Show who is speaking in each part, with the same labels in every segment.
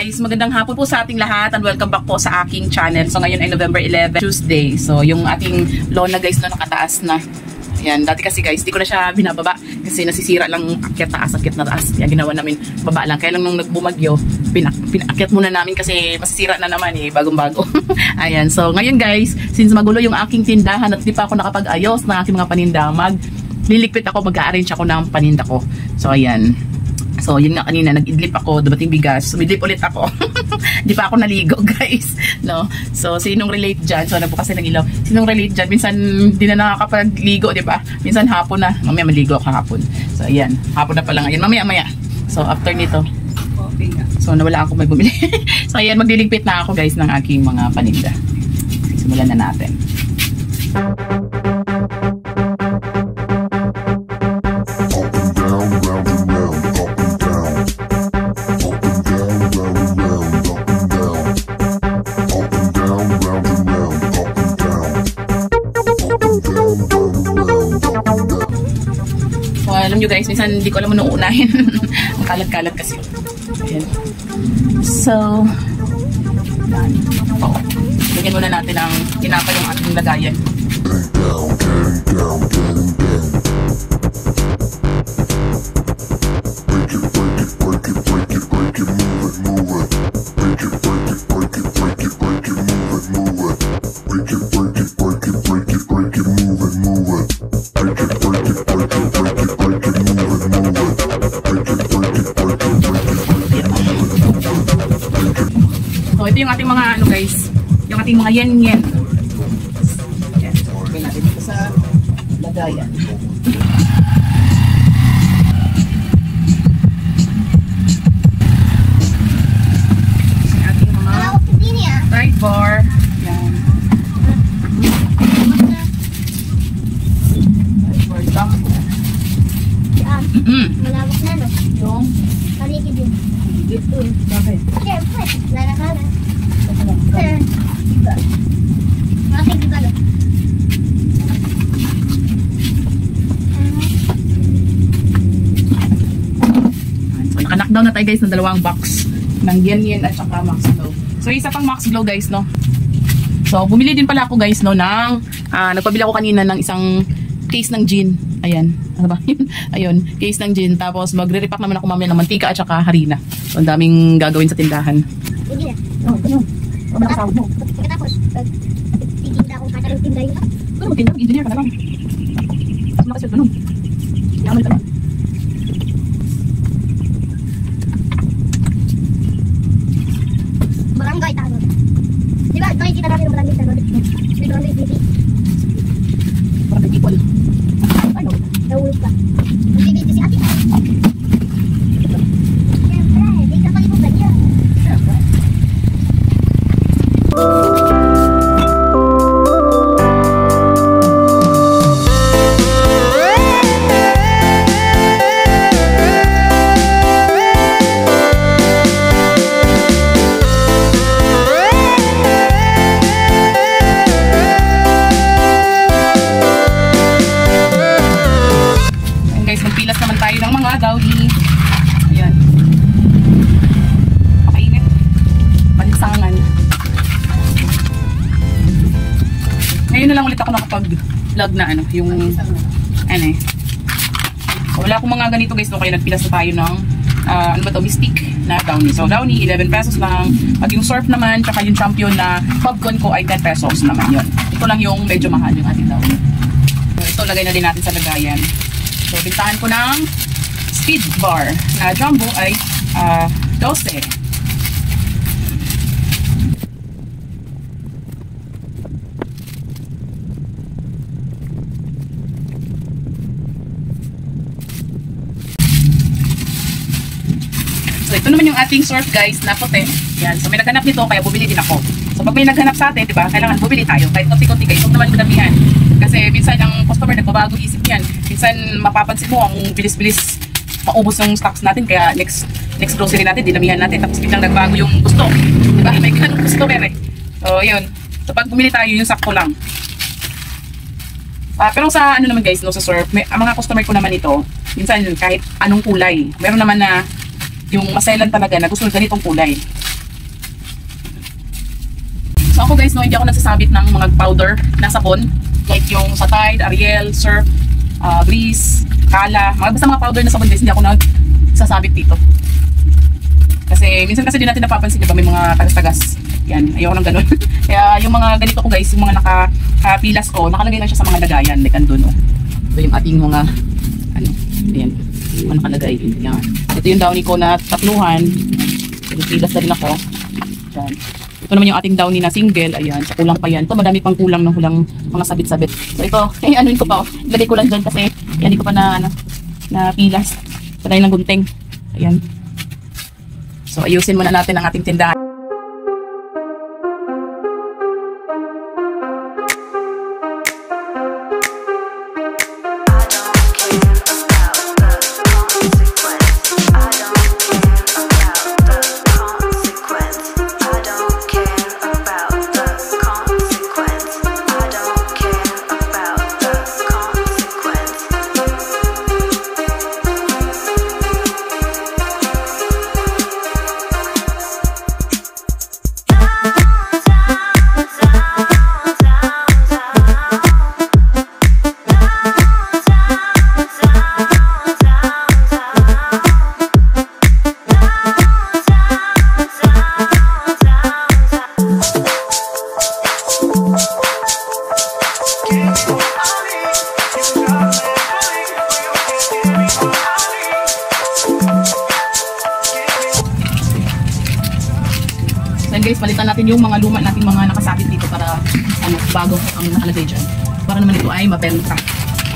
Speaker 1: guys, magandang hapon po sa ating lahat and welcome back po sa aking channel. So ngayon ay November 11, Tuesday. So yung ating lona guys na nakataas na. Ayan, dati kasi guys, di ko na siya binababa kasi nasisira lang akyat na taas. Kaya ginawa namin baba lang. Kaya lang nung nagbumagyo, pinakyat muna namin kasi masisira na naman eh, bagong-bago. Ayan, so ngayon guys, since magulo yung aking tindahan at di pa ako nakapag-ayos ng aking mga paninda, lilikpit ako, mag-a-arrange ako ng paninda ko. So ayan. So, yun nga kanina, nag-idlip ako, dumating bigas, sumidlip ulit ako. Di pa ako naligo, guys. No? So, sinong relate dyan? So, nagbukas na ng ilaw. Sinong relate dyan? Minsan, di na nakakapagligo, di ba? Minsan, hapon na. Mamaya, maligo ako hapon. So, ayan. Hapon na pala ngayon. Mamaya. So, after nito. So, nawala ako may bumili. So, ayan, magliligpit na ako, guys, ng aking mga paninda. Simulan na natin. Alam nyo guys, minsan hindi ko alam mo nung unahin. Ang kalat-kalat kasi. Ayan. So, lagyan muna natin ang tinapay yung ating lagayan. So, ito yung ating mga ano guys, yung ating mga yen-yen. Yan, so, okay natin ito sa lagayan. Yung ating mga right bar. Yan. Right bar dump.
Speaker 2: Malawak na no?
Speaker 1: Yung
Speaker 2: paligid yun.
Speaker 1: bakit?
Speaker 2: Siyempre, lalakala.
Speaker 1: Bakit?
Speaker 2: Bakit di ba no?
Speaker 1: So, naka-knockdown na tayo guys ng dalawang box ng yen-yen at saka Max Glow. So, isa pang Max Glow guys, no? So, bumili din pala ako guys, no, ng, nagpabili ako kanina ng isang case ng gin. Ayan. Ano ba? Ayun. Case ng gin. Tapos, magre-repack naman ako mamaya ng mantika at saka harina. So, ang daming gagawin sa tindahan.
Speaker 2: Hindi na.
Speaker 1: Oo, ganun. Ano ba kasawag mo?
Speaker 2: Pagkatapos, titinda akong katalong tinda yun.
Speaker 1: Ano mo tinda? Engineer ka na lang. Tapos mo kasi ganun. Yaman ka na.
Speaker 2: Barangay Tanod. Di ba? Nakikita natin ang barangay Tanod. Di barangay TV.
Speaker 1: Barangay People. Ano?
Speaker 2: Nahulog ka. Mag-TV si ate. Siyempre, di ka palimutan yan.
Speaker 1: Siyempre. Magpilas naman tayo ng mga downy. Ayan. Pakainit. Malinsangan. Ngayon na lang ulit ako nakapag-vlog na ano, yung ano eh. Wala akong mga ganito guys, no, kaya nagpilas na tayo ng ano ba to, Mystic na downy. So downy, 11 pesos lang. Pag yung surf naman, tsaka yung champion na popcorn ko ay 10 pesos naman yun. Ito lang yung medyo mahal yung ating downy. So ito, lagay na din natin sa lagayan. So, bintahan ko ng speed bar na jumbo ay 12. So, ito naman yung ating surf guys na puti. Yan. So, may naghanap nito kaya bumili din ako. So, pag may naghanap sa atin, diba, kailangan bumili tayo. Kahit konti-konti guys, huwag naman madamihan. Kasi minsan ang customer nagbabago isip yan. Minsan mapapansin mo ang bilis-bilis maubos yung stocks natin. Kaya next grocery natin, dinamihan natin. Tapos biglang nagbago yung gusto. Diba? May ganun customer eh. So yun. So pag bumili tayo, yung sakto lang. Pero sa ano naman guys, no, sa surf, may, mga customer ko naman ito, minsan kahit anong kulay. Meron naman na yung maselan talaga na gusto ganitong kulay. So ako guys, no, hindi ako nagsasabit ng mga powder na sabon. Like yung sa Tide, Ariel, Surf, Breeze, Kala. Basta mga powder na sabon guys, hindi ako nagsasabit dito. Kasi minsan kasi di natin napapansin, diba, may mga tagas-tagas. Yan, ayoko ng ganun. Kaya yung mga ganito ko guys, yung mga nakapilas ko, nakalagay lang siya sa mga lagayan. Like andun, no. Ito yung ating mga, ano, ayan, yung nakalagay. Yan. Ito yung downy ko na tatluhan. Pilas na rin ako. Yan. Ito naman yung ating downy na single. Ayan, so kulang pa yan. Ito madami pang kulang ng kulang mga sabit-sabit. So ito, anuin ko pa. Ilagay ko lang dyan kasi yan, hindi ko pa na pilas. Patay ng gunting. Ayan. So ayusin muna natin ang ating tindahan. Then guys, palitan natin yung mga luma nating mga nakasabit dito para bago ang nakalagay dyan. Para naman ito ay mabenta.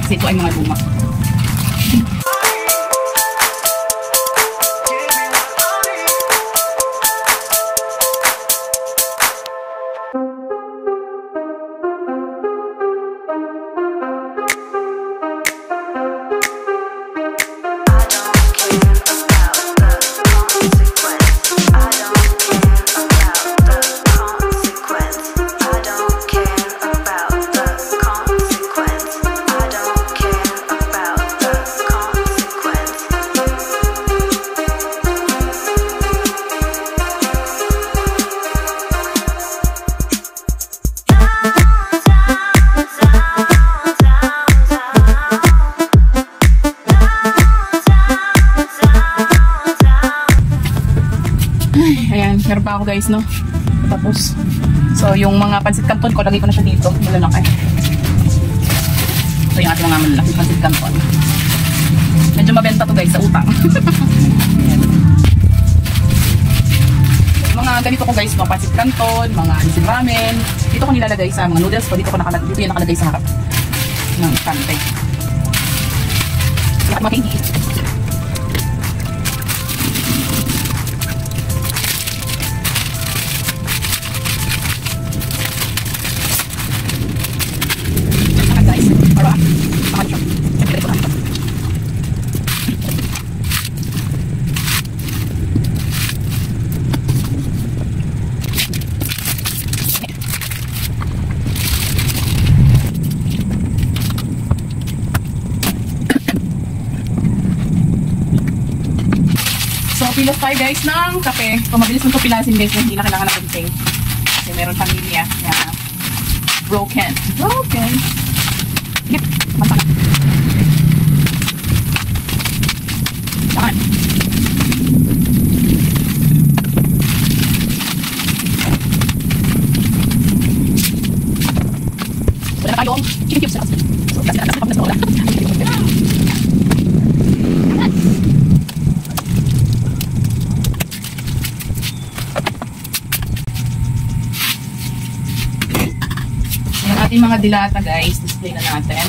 Speaker 1: Kasi ito ay mga luma. Ayan, meron pa ako guys, no? Tapos, so yung mga pansit canton ko, lagay ko na siya dito. Malalaki. So yung ating mga malalaking pansit canton. Medyo mabenta to guys sa utang. Ayan. Mga ganito ko guys, no? Pansit canton, mga instant ramen. Dito ko nilalagay sa mga noodles ko. Dito yung nakalagay sa harap ng kante. Makikita. So, pilas tayo guys ng kape. So, mabilis nito pilasin guys. Hindi na kailangan ng gunting. Kasi meron pamilya na broken. Yep, masarap. Saan? Wala na tayong chicken cubes na kasi. So, kasi na nasa wala. Ating mga dilata guys, display na natin.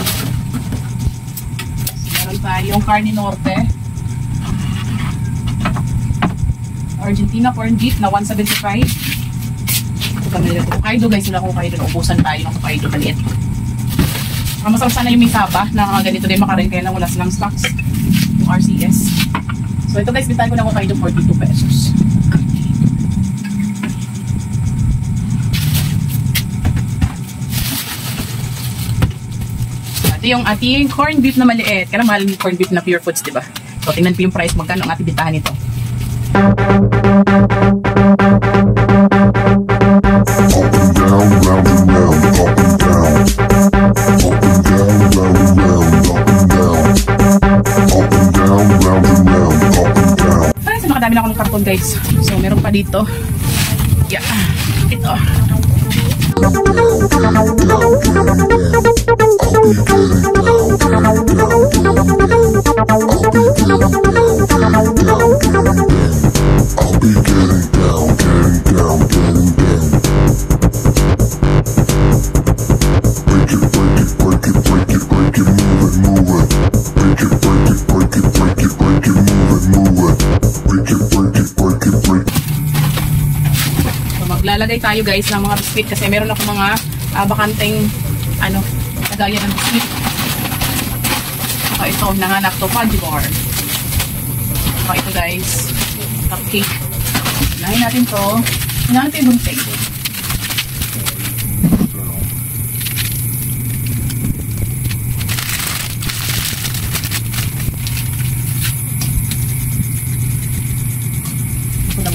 Speaker 1: So, meron tayong Carne Norte, Argentina corned beef na 175. Ito kami nila Hokkaido guys, sila Hokkaido, naubusan tayo ng Hokkaido maliit. Masarap sana yung may saba na ganito din makarin, kaya lang wala silang stocks yung RCS. So ito guys, bitan ko ng Hokkaido 42 pesos. Yung ating corned beef na maliit. Kaya mahal yung corned beef na Pure Foods, diba? So, tingnan po yung price. Magkano ang ating bintahan nito. guys. So, meron pa dito. Yeah. Ito. Maglalagay tayo guys ng mga biscuit kasi meron ako mga bakanteng lagayan ng biscuit. Ito, nanganak to fudge bar. Ito guys, cupcake. Hinahin natin to. Hinahin natin yung bunting.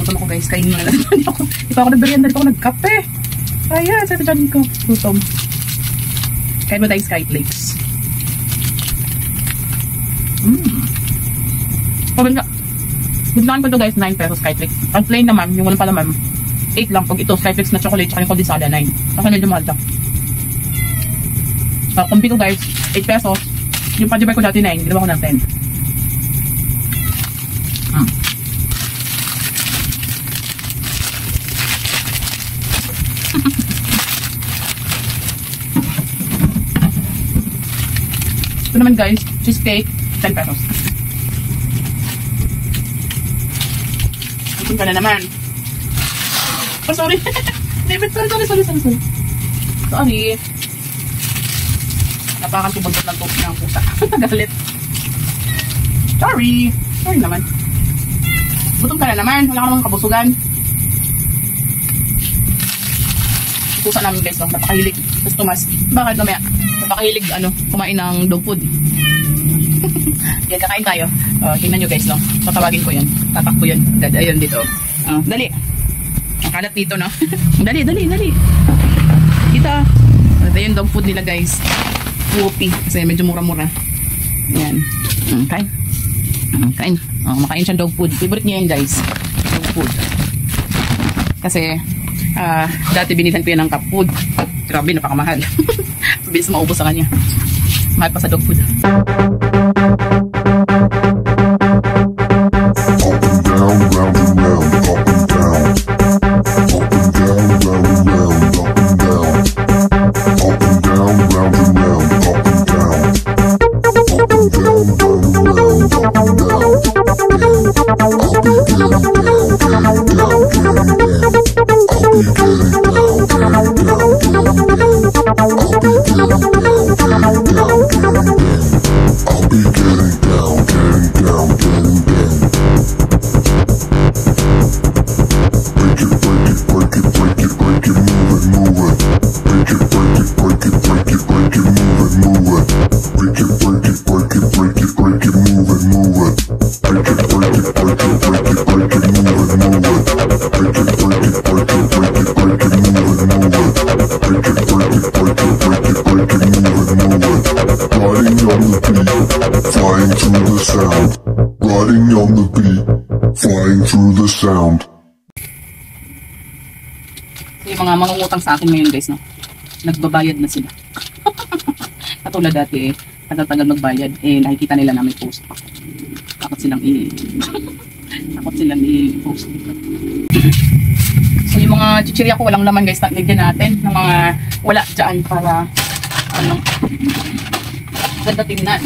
Speaker 1: Gutom ako guys, kainin mo na lang ako. Di pa ako nagdarian, dito ako nagkape. Kaya, sa dyan ko. Gutom. Kain mo tayo skyflakes. Biglaan ko ito guys, 9 pesos skyflakes. Ang plain naman, yung walang palaman, 8 lang. Pag ito, skyflakes na chocolate, tsaka yung kondensada, 9. Kasi medyo mahal siya. Kumpi ko guys, 8 pesos. Yung pajibay ko dati 9, ginawa ko ng 10. Ito naman guys, cheesecake, 10 pesos. Ito ka na naman. Oh, sorry. Sorry. Sorry. Napakan tubuntot ng toast ng pusa. Galit. Sorry naman. Gutom ka na naman. Wala ka namang kabusugan. Pusa namin guys, napakahilig. Customers. Bakit mamaya? Napakahilig kumain ng dog food. Yan, kakain tayo. Tingnan nyo guys, no? Tatawagin ko yan. Tatakbo yan. Ayun dito. Dali. Ang kalat dito, no? Dali. Dito. Ito yung dog food nila guys. Whoopie. Kasi medyo mura-mura. Yan. Kain. Kain. Makain siyang dog food. Favorite niya yan guys. Dog food. Kasi dati binitan ko yan ng cat food. Grabe, napakamahal. Bilis maubos sa kanya. Mahal pa sa dog food.
Speaker 3: Riding on the beat, flying through the sound.
Speaker 1: Yung mga mangungutang sa akin ngayon guys, no? Nagbabayad na sila. Katulad dati, tagal-tagal magbayad, nakikita nila na may post. Takot silang i-post. So yung mga chichirya ko walang laman guys, lagyan natin ng mga wala dyan para ganda tingnan.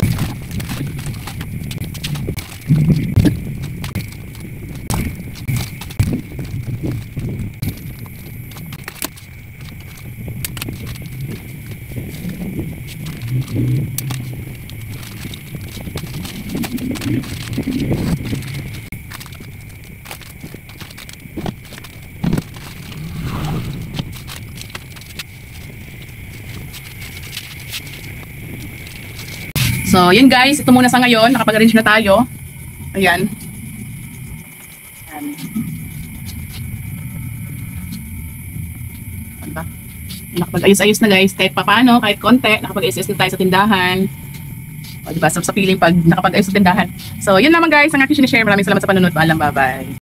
Speaker 1: So, yun guys, ito muna sa ngayon. Nakapag-arrange na tayo. Ayan. Nakapag-ayos-ayos na guys. Kahit paano, kahit konti, nakapag-ayos-ayos na tayo sa tindahan. O, diba? Sa piling pag nakapag-ayos sa tindahan. So, yun naman guys, ang aking sinishare. Maraming salamat sa panunod. Paalam, bye-bye.